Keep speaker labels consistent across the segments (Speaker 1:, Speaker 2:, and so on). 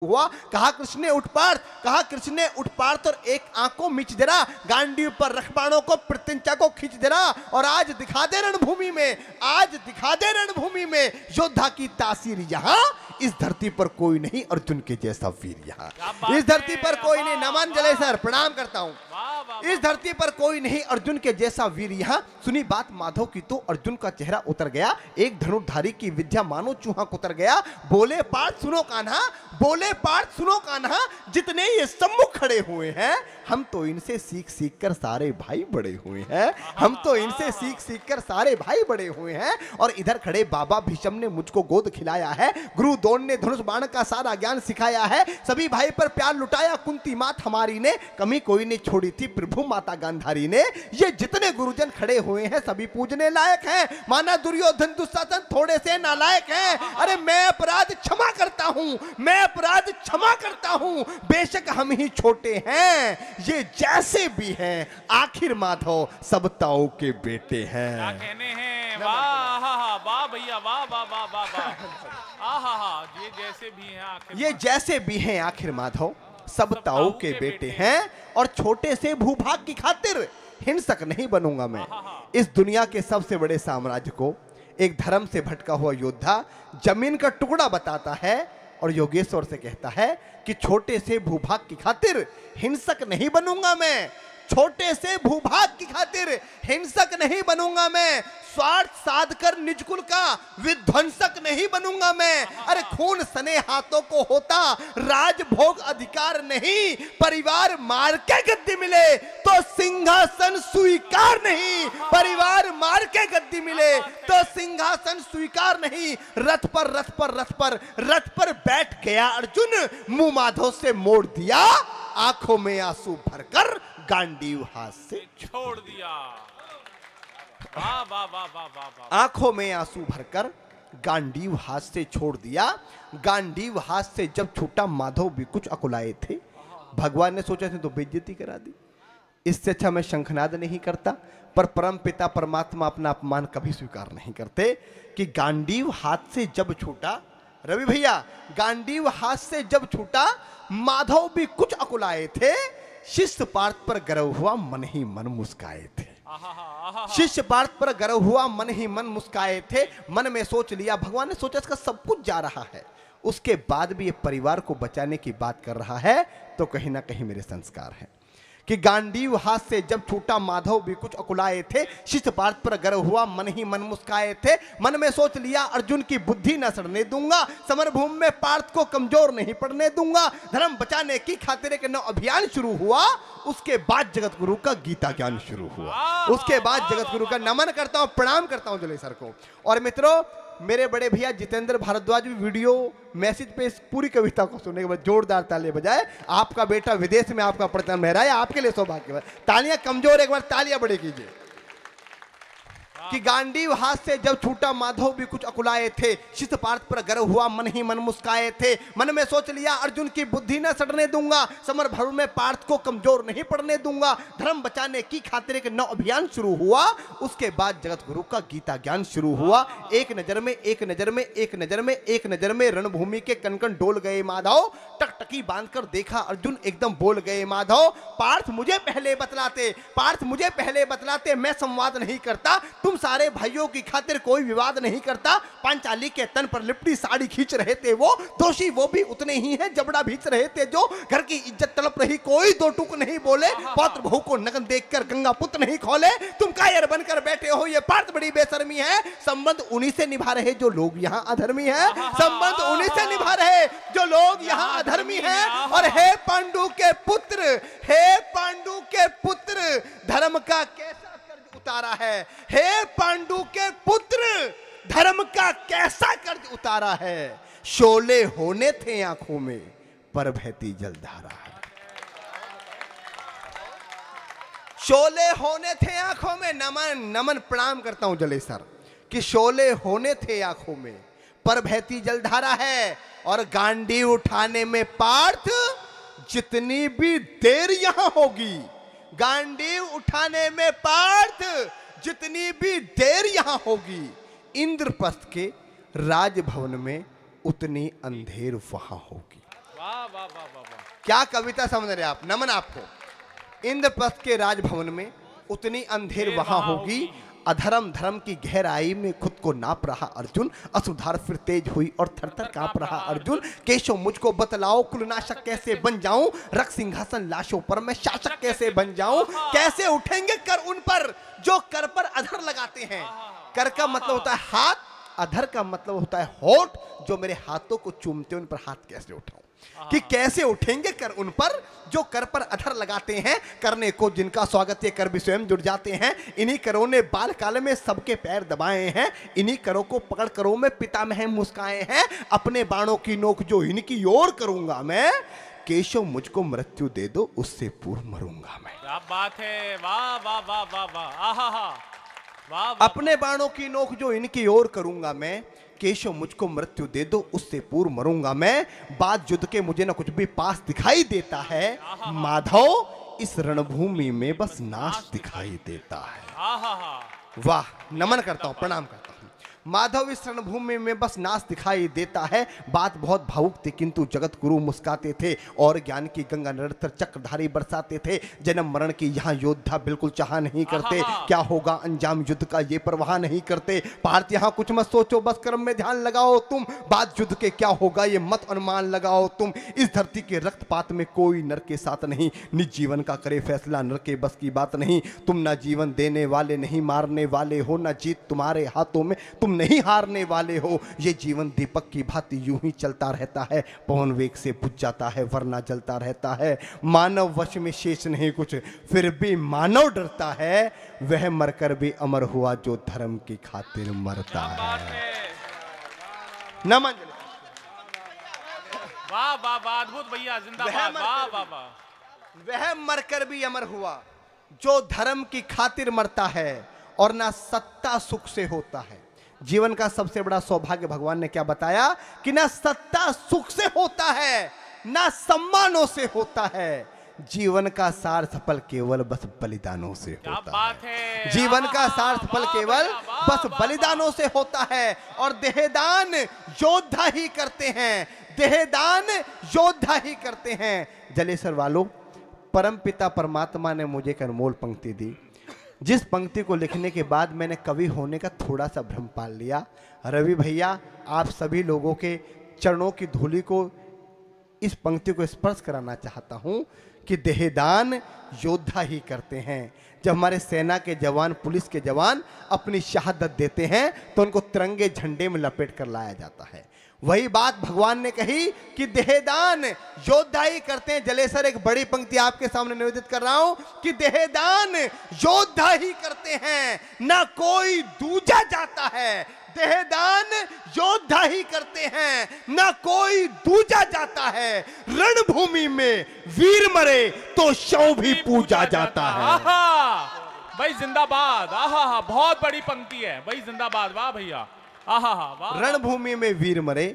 Speaker 1: हुआ। कहा कृष्ण ने उठ पार्थ, कहा कृष्ण ने उठ पार्थ और एक आंख को मीच दे रहा, गांडीव पर रख बाणों को प्रत्यंचा को खींच दे रहा। और आज दिखा दे रणभूमि में, आज दिखा दे रणभूमि में योद्धा की तासीर यहाँ। इस धरती पर कोई नहीं अर्जुन के जैसा वीर यहाँ। इस धरती पर कोई नहीं। नमन जले सर, प्रणाम करता हूँ। इस धरती पर कोई नहीं अर्जुन के जैसा वीर यहाँ। सुनी बात माधव की तो अर्जुन का चेहरा उतर गया। एक धनुर्धारी की विद्या मानो चूहा उतर गया। बोले पार्थ सुनो कान्हा, बोले पार्थ सुनो कान्हा, जितने ये सम्मुख खड़े हुए हैं हम तो इनसे सीख सीख कर सारे भाई बड़े हुए हैं। हम तो इनसे सीख सीख कर सारे भाई बड़े हुए हैं। और इधर खड़े बाबा भीष्म ने मुझको गोद खिलाया है। गुरु द्रोण ने धनुष बाण का सारा ज्ञान सिखाया है। सभी भाई पर प्यार लुटाया कुंती मात हमारी ने, कमी कोई नहीं छोड़ी थी प्रभु माता गांधारी ने। ये जितने गुरुजन खड़े हुए हैं सभी पूजने लायक हैं। माना दुर्योधन दुशासन थोड़े से नालायक हैं। अरे मैं अपराध क्षमा करता हूं, मैं अपराध क्षमा करता हूं। बेशक हम ही छोटे हैं, ये जैसे भी हैं आखिर माधव सब ताऊ के बेटे हैं।
Speaker 2: क्या कहने हैं, वाह वाह भैया, वाह वाह वाह वाह वाह, आहा, ये जैसे भी हैं आखिर,
Speaker 1: ये जैसे भी हैं आखिर माधव सब ताऊ के बेटे हैं। और छोटे से भूभाग की खातिर हिंसक नहीं बनूंगा मैं। इस दुनिया के सबसे बड़े साम्राज्य को एक धर्म से भटका हुआ योद्धा जमीन का टुकड़ा बताता है और योगेश्वर से कहता है कि छोटे से भूभाग की खातिर हिंसक नहीं बनूंगा मैं। छोटे से भूभाग की खातिर हिंसक नहीं बनूंगा मैं। स्वार्थ साध कर निज कुल का विध्वंसक नहीं बनूंगा मैं। अरे खून सने हाथों को होता राजभोग अधिकार नहीं। परिवार मार के गद्दी मिले तो सिंहासन स्वीकार नहीं। परिवार मार के गद्दी मिले तो सिंहासन स्वीकार नहीं। रथ पर रथ पर रथ पर रथ पर बैठ गया अर्जुन, मुंह माधव से मोड़ दिया, आंखों में आंसू भरकर गांडीव हाथ से
Speaker 2: छोड़ दिया। वाह वाह वाह वाह वाह,
Speaker 1: आंखों में आंसू भरकर गांडीव हाथ से छोड़ दिया। गांडीव हाथ से जब छूटा माधव भी कुछ अकुलाए थे। भगवान ने सोचा थे तो बेइज्जती करा दी। इससे अच्छा मैं शंखनाद नहीं करता, पर परम पिता परमात्मा अपना अपमान कभी स्वीकार नहीं करते। कि गांडीव हाथ से जब छूटा, रवि भैया, गांडीव हाथ से जब छूटा माधव भी कुछ अकुलाए थे। शिष्य पार्थ पर गर्व हुआ मन ही मन मुस्काए थे। शिष्य पार्थ पर गर्व हुआ मन ही मन मुस्काए थे। मन में सोच लिया, भगवान ने सोचा इसका सब कुछ जा रहा है, उसके बाद भी ये परिवार को बचाने की बात कर रहा है, तो कहीं ना कहीं मेरे संस्कार हैं। कि गांडीव हाथ से जब छूटा माधव भी कुछ अकुलाए थे। शिष्य पार्थ पर गर्व हुआ मन ही मन मुस्काए थे। मन में सोच लिया अर्जुन की बुद्धि न सड़ने दूंगा। समरभूमि में पार्थ को कमजोर नहीं पड़ने दूंगा। धर्म बचाने की खातिर एक नौ अभियान शुरू हुआ। उसके बाद जगत गुरु का गीता ज्ञान शुरू हुआ। उसके बाद जगत गुरु का नमन करता हूं, प्रणाम करता हूं जले सर को। और मित्रों, मेरे बड़े भैया जितेंद्र भारद्वाज भी वीडियो मैसेज पे इस पूरी कविता को सुनने के बाद जोरदार तालियां बजाए। आपका बेटा विदेश में आपका प्रथम लहरा है, आपके लिए सौभाग्य। तालियां कमजोर, एक बार तालियां बड़े कीजिए। कि गांडीव हाथ से जब छूटा माधव भी कुछ अकुलाए थे। शिष्य पार्थ पर गर्व हुआ मन ही मन मुस्काए थे। मन में सोच लिया अर्जुन की बुद्धि न सड़ने दूंगा। समर भर में पार्थ को कमजोर नहीं पड़ने दूंगा। धर्म बचाने की खातिर एक नौ अभियान शुरू हुआ। उसके बाद जगत गुरु का गीता ज्ञान शुरू हुआ। एक नजर में एक नजर में एक नजर में एक नजर में रणभूमि के कनकन डोल गए माधव। टकटकी बांधकर देखा अर्जुन, एकदम बोल गए माधव, पार्थ मुझे पहले बतलाते, पार्थ मुझे पहले बतलाते, मैं संवाद नहीं करता। तुम सारे भाइयों की खातिर कोई विवाद नहीं करता। पांचाली के तन पर लिपटी साड़ी खींच रहे थे वो, दोषी वो भी उतने ही हैं, जबड़ा भींच रहे थे जो। घर की इज्जत तड़प रही, कोई दो टूक नहीं बोले। पौत्र बहू को नग्न देखकर गंगा पुत्र नहीं खोले। तुम कायर बनकर बैठे हो, ये पार्थ बड़ी बेशर्मी है। संबंध उन्हीं से निभा रहे जो लोग यहाँ अधर्मी है। संबंध उन्हीं से निभा रहे जो लोग यहाँ अधर्मी है। और हे पांडु के पुत्र, हे पांडु के पुत्र, धर्म का कैसा उतारा है। हे पांडु के पुत्र, धर्म का कैसा कर्ज उतारा है। शोले होने थे आंखों में पर बहती जलधारा है। शोले होने थे आंखों में, नमन नमन प्रणाम करता हूं जले सर। कि शोले होने थे आंखों में पर बहती जलधारा है। और गांडी उठाने में पार्थ जितनी भी देर यहां होगी, गांडीव उठाने में पार्थ जितनी भी देर यहां होगी, इंद्रप्रस्थ के राजभवन में उतनी अंधेर वहां होगी।
Speaker 2: वाह वाह वाह वाह वाह।
Speaker 1: क्या कविता समझ रहे आप? नमन आपको। इंद्रप्रस्थ के राजभवन में उतनी अंधेर वहां होगी, अधर्म धर्म की गहराई में खुद को नाप रहा अर्जुन, असुधार फिर तेज हुई और थर थर कांप रहा अर्जुन। केशव मुझको बतलाओ, कुलनाशक कैसे बन जाऊं, रख सिंहासन लाशों पर मैं शासक कैसे बन जाऊं। कैसे उठेंगे कर उन पर जो कर पर अधर लगाते हैं। कर का मतलब होता है हाथ, अधर का मतलब होता है होठ। जो मेरे हाथों को चूमते उन पर हाथ कैसे उठाऊं, कि कैसे उठेंगे कर उन पर जो कर पर अधर लगाते हैं। करने को जिनका स्वागत ये कर भी स्वयं जुड़ जाते हैं। इन्हीं करों ने बाल काल में सबके पैर दबाए हैं, इन्हीं करों को पकड़ करों में पितामह मुस्काए हैं। अपने बाणों की नोक जो इनकी ओर करूंगा मैं, केशव मुझको मृत्यु दे दो उससे पूर्व मरूंगा मैं।
Speaker 2: क्या बात है, वाह वाह वाह वाह वाह, आहा हा, वाह।
Speaker 1: अपने बाणों की नोक जो इनकी ओर करूंगा मैं, केशव मुझको मृत्यु दे दो उससे पूर्व मरूंगा मैं। बात युद्ध के मुझे ना कुछ भी पास दिखाई देता है, माधव इस रणभूमि में बस नाश दिखाई देता है। वाह, नमन करता हूं, प्रणाम करता हूं। माधव इस रणभूमि में बस नाश दिखाई देता है। बात बहुत भावुक थी किंतु जगत गुरु मुस्काते थे और ज्ञान की गंगा निरंतर चक्रधारी बरसाते थे। जन्म मरण की यहाँ योद्धा बिल्कुल चाह नहीं करते, क्या होगा अंजाम युद्ध का ये परवाह नहीं करते। पार्थ यहाँ कुछ मत सोचो, बस कर्म में ध्यान लगाओ तुम। बात युद्ध के क्या होगा ये मत अनुमान लगाओ तुम। इस धरती के रक्तपात में कोई नर के साथ नहीं, निज जीवन का करे फैसला नर के बस की बात नहीं। तुम ना जीवन देने वाले नहीं मारने वाले हो, ना जीत तुम्हारे हाथों में तुम नहीं हारने वाले हो। ये जीवन दीपक की भांति यूं ही चलता रहता है, पवन वेग से बुझ जाता है वरना जलता रहता है। मानव वश में शेष नहीं कुछ, फिर भी मानव डरता है। वह मरकर भी अमर हुआ जो धर्म की खातिर मरता है। नमन।
Speaker 2: वाह वाह वाह, अद्भुत भैया, जिंदाबाद, वाह वाह वाह।
Speaker 1: वह मरकर भी अमर हुआ जो धर्म की खातिर मरता है और ना सत्ता सुख से होता है। जीवन का सबसे बड़ा सौभाग्य भगवान ने क्या बताया कि ना सत्ता सुख से होता है, ना सम्मानों से होता है। जीवन का सार सफल केवल बस बलिदानों से होता है। जीवन का सार सफल केवल बस बलिदानों से होता है। और देहदान योद्धा ही करते हैं, देहदान योद्धा ही करते हैं। जलेसर वालों, परमपिता परमात्मा ने मुझे एक अनमोल पंक्ति दी, जिस पंक्ति को लिखने के बाद मैंने कवि होने का थोड़ा सा भ्रम पाल लिया। रवि भैया, आप सभी लोगों के चरणों की धूलि को इस पंक्ति को स्पर्श कराना चाहता हूं कि देहदान योद्धा ही करते हैं। जब हमारे सेना के जवान, पुलिस के जवान अपनी शहादत देते हैं तो उनको तिरंगे झंडे में लपेट कर लाया जाता है। वही बात भगवान ने कही कि देहदान योद्धा ही करते हैं। जलेसर, एक बड़ी पंक्ति आपके सामने निवेदित कर रहा हूं कि देहदान योद्धा ही करते हैं, ना कोई दूजा जाता है। देहदान योद्धा ही करते हैं, ना कोई दूजा जाता है। रणभूमि में वीर मरे तो शव भी पूजा जाता है।
Speaker 2: भाई जिंदाबाद, आहा, बहुत बड़ी पंक्ति है भाई, जिंदाबाद, वाह भैया, आहा।
Speaker 1: रणभूमि में वीर मरे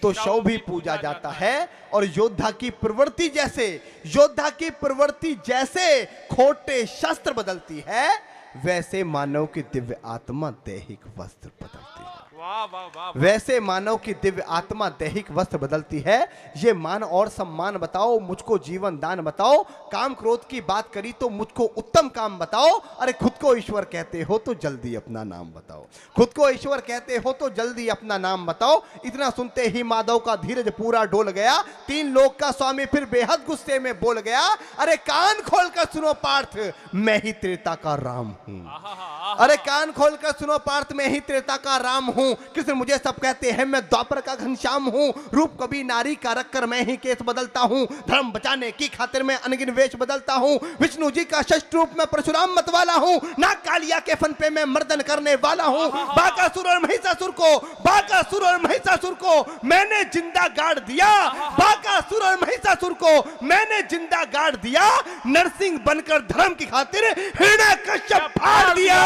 Speaker 1: तो शव भी पूजा जाता है। और योद्धा की प्रवृत्ति जैसे, योद्धा की प्रवृत्ति जैसे खोटे शस्त्र बदलती है, वैसे मानव की दिव्य आत्मा दैहिक वस्त्र बदलती है।
Speaker 2: वाह वाह वाह।
Speaker 1: वैसे मानव की दिव्य आत्मा दैहिक वस्त्र बदलती है। ये मान और सम्मान बताओ, मुझको जीवन दान बताओ। काम क्रोध की बात करी तो मुझको उत्तम काम बताओ। अरे खुद को ईश्वर कहते हो तो जल्दी अपना नाम बताओ। खुद को ईश्वर कहते हो तो जल्दी अपना नाम बताओ। इतना सुनते ही माधव का धीरज पूरा डोल गया। तीन लोक का स्वामी फिर बेहद गुस्से में बोल गया, अरे कान खोलकर सुनो पार्थ, मैं ही त्रेता का राम हूं। अरे कान खोलकर सुनो पार्थ, मैं ही त्रेता का राम हूं। कृष्ण मुझे सब कहते हैं, मैं द्वापर का घनश्याम हूं। रूप कभी नारी का रखकर मैं ही केस बदलता हूं। धर्म बचाने की खातिर मैं अनगिन वेश बदलता हूं। विष्णु जी का षष्ठ रूप में परशुराम मत वाला हूं। नाग कालिया के फन पे मैं मर्दन करने वाला हूं। बाकासुर और महिषासुर को, बाकासुर और महिषासुर को मैंने जिंदा गाड़ दिया। बाकासुर और महिषासुर को मैंने जिंदा गाड़ दिया। नरसिंह बनकर धर्म की खातिर हिरण्यकश्यप फाड़ दिया।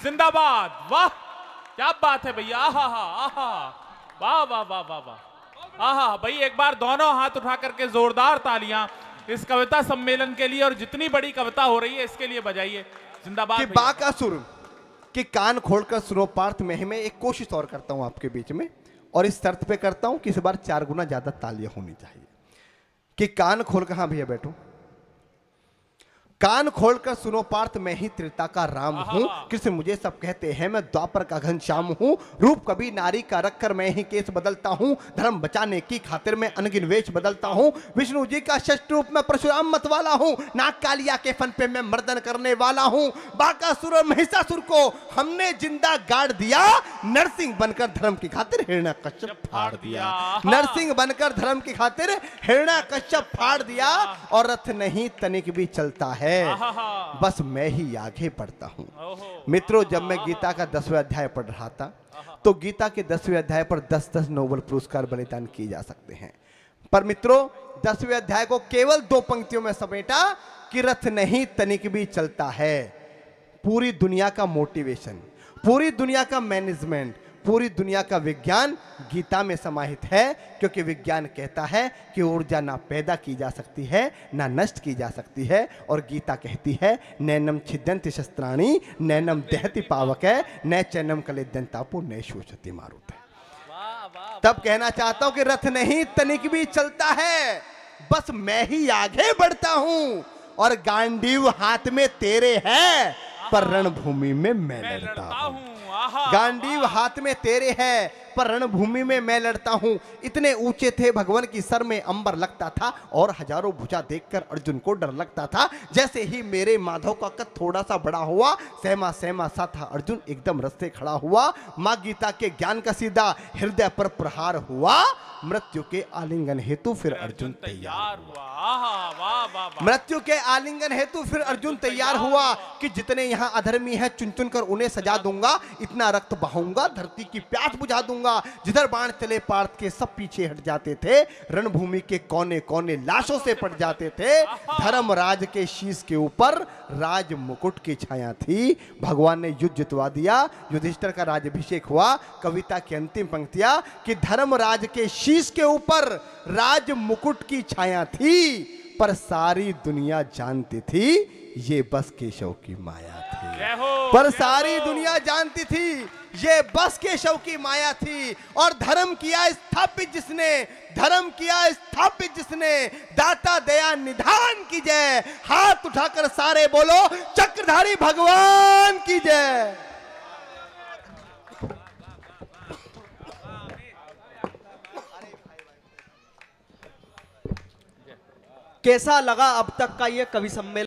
Speaker 2: जिंदाबाद, वाह क्या बात है भैया, आहा आहा, वाह वाह वाह वाह वाह, आहा। भाई एक बार दोनों हाथ उठा करके जोरदार तालियां इस कविता सम्मेलन के लिए, और जितनी बड़ी कविता हो रही है इसके लिए बजाइए। जिंदाबाद।
Speaker 1: कि बाकासुर के कान खोलकर सुनो पार्थ में ही मैं एक कोशिश और करता हूं आपके बीच में, और इस शर्त पे करता हूं कि इस बार 4 गुना ज्यादा तालियां होनी चाहिए। कि कान खोल कर, हाँ भैया बैठो, कान खोलकर सुनो पार्थ, मैं ही त्रेता का राम हूं। कृष्ण मुझे सब कहते हैं, मैं द्वापर का घनश्याम हूं। रूप कभी नारी का रखकर मैं ही केस बदलता हूं। धर्म बचाने की खातिर मैं अनगिन वेश बदलता हूं। विष्णु जी का षष्ठ रूप मैं परशुराम मत वाला हूं। नाग कालिया के फन पे मैं मर्दन करने वाला हूं। बाकासुर और महिषासुर को हमने जिंदा गाड़ दिया। नरसिंह बनकर धर्म की खातिर हिरण्यकश्यप फाड़ दिया। नरसिंह बनकर धर्म की खातिर हिरण्यकश्यप फाड़ दिया। और रथ नहीं तनिक भी चलता है, बस मैं ही आगे बढ़ता हूं। मित्रों, जब मैं गीता का 10वें अध्याय पढ़ रहा था तो गीता के 10वें अध्याय पर 10-10 नोबेल पुरस्कार बलिदान किए जा सकते हैं। पर मित्रों, 10वें अध्याय को केवल 2 पंक्तियों में समेटा कि रथ नहीं तनिक भी चलता है। पूरी दुनिया का मोटिवेशन, पूरी दुनिया का मैनेजमेंट, पूरी दुनिया का विज्ञान गीता में समाहित है। क्योंकि विज्ञान कहता है कि ऊर्जा ना पैदा की जा सकती है ना नष्ट की जा सकती है। और गीता कहती है, नैनम छिद्यन्ति शस्त्राणि नैनम दहति पावकै न चैनम कलेद्यन्तापो न शोषति मारुते। तब कहना चाहता हूं कि रथ नहीं तनिक भी चलता है, बस मैं ही आगे बढ़ता हूं। और गांडीव हाथ में तेरे है, पर रणभूमि में मैं लड़ता हूं। गांडीव हाथ में तेरे है, पर रणभूमि में मैं लड़ता हूं। इतने ऊंचे थे भगवान की सर में अंबर लगता था, और हजारों भुजा देखकर अर्जुन को डर लगता था। जैसे ही मेरे माधव का कद थोड़ा सा बड़ा हुआ, सहमा सहमा सा था अर्जुन, एकदम रस्ते खड़ा हुआ। मां गीता के ज्ञान का सीधा हृदय पर प्रहार हुआ। मृत्यु के आलिंगन हेतु फिर अर्जुन तैयार हुआ। मृत्यु के आलिंगन हेतु फिर अर्जुन तैयार हुआ कि जितने यहाँ अधर्मी हैं चुन चुन कर उन्हें सजा दूंगा। इतना रक्त बहाऊंगा, धरती की प्यास बुझा दूंगा। जिधर बाण चले पार्थ के सब पीछे हट जाते थे। रणभूमि के कोने कोने लाशों से पट जाते थे। धर्मराज के शीश के ऊपर राज मुकुट की छाया थी। भगवान ने युद्ध जितवा दिया, युधिष्ठिर का राज्याभिषेक हुआ। कविता की अंतिम पंक्तियां कि धर्मराज के शीश के ऊपर राज मुकुट की छाया थी, पर सारी दुनिया जानती थी ये बस केशव की माया थी। पर सारी दुनिया जानती थी ये बस केशव की माया थी। और धर्म किया स्थापित जिसने, धर्म किया स्थापित जिसने, दाता दया निधान की जय। हाथ उठाकर सारे बोलो, चक्रधारी भगवान की जय।
Speaker 3: कैसा लगा अब तक का ये कवि सम्मेलन?